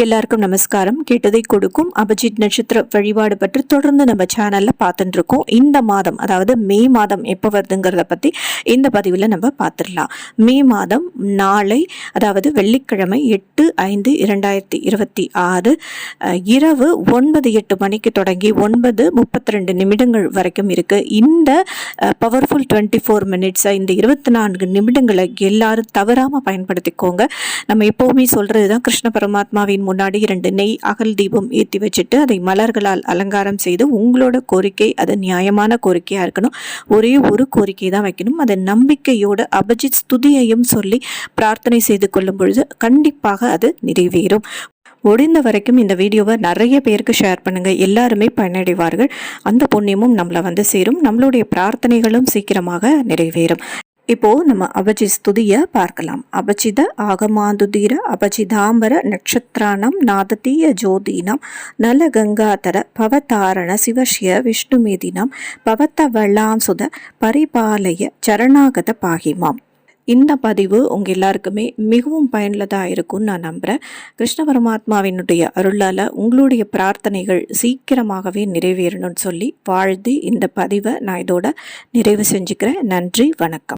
எல்லாருக்கும் நமஸ்காரம். கேட்டதை கொடுக்கும் அபிஜித் நட்சத்திர வழிபாடு பற்றி தொடர்ந்து நம்ம சேனல்ல பார்த்துட்டு இருக்கோம். இந்த மாதம், அதாவது மே மாதம் எப்போ வருதுங்கிறத பத்தி இந்த பதிவில் நம்ம பார்த்துடலாம். மே மாதம் நாளை, அதாவது வெள்ளிக்கிழமை 8/5/2026 இரவு 9:08 மணிக்கு தொடங்கி 9:32 வரைக்கும் இருக்கு. இந்த பவர்ஃபுல் 24 மினிட்ஸ், இந்த 24 நிமிடங்களை எல்லாரும் தவறாம பயன்படுத்திக்கோங்க. நம்ம எப்பவுமே சொல்றதுதான், கிருஷ்ண பரமாத்மாவின் முன்னாடி 2 நெய் அகல் தீபம் ஏற்றி வச்சுட்டு அதை மலர்களால் அலங்காரம் செய்து, உங்களோட கோரிக்கை அது நியாயமான கோரிக்கையா இருக்கணும். ஒரே ஒரு கோரிக்கை தான் வைக்கணும். அதை நம்பிக்கையோட அபிஜித் ஸ்துதியையும் சொல்லி பிரார்த்தனை செய்து கொள்ளும் பொழுது கண்டிப்பாக அது நிறைவேறும். முடிந்த வரைக்கும் இந்த வீடியோவை நிறைய பேருக்கு ஷேர் பண்ணுங்க. எல்லாருமே பயனடைவார்கள். அந்த புண்ணியமும் நம்மளை சேரும். நம்மளுடைய பிரார்த்தனைகளும் சீக்கிரமாக நிறைவேறும். இப்போ நம்ம அபிஜித் ஸ்துதியை பார்க்கலாம். அபஜித ஆகமாந்துதீர அபஜிதாம்பர நட்சத்திரானம் நாததீய ஜோதீனம் நல கங்காதர பவதாரண சிவஷ்ய விஷ்ணுமேதினம் பவத்த வள்ளாம் சுத பரிபாலய சரணாகத பாகிமாம். இந்த பதிவு உங்கள் எல்லாருக்குமே மிகவும் பயனுள்ளதாக இருக்கும்னு நான் நம்புகிறேன். கிருஷ்ண பரமாத்மாவினுடைய அருளால் உங்களுடைய பிரார்த்தனைகள் சீக்கிரமாகவே நிறைவேறணும்னு சொல்லி வாழ்த்து இந்த பதிவை நான் இதோட நிறைவு செஞ்சுக்கிறேன். நன்றி, வணக்கம்.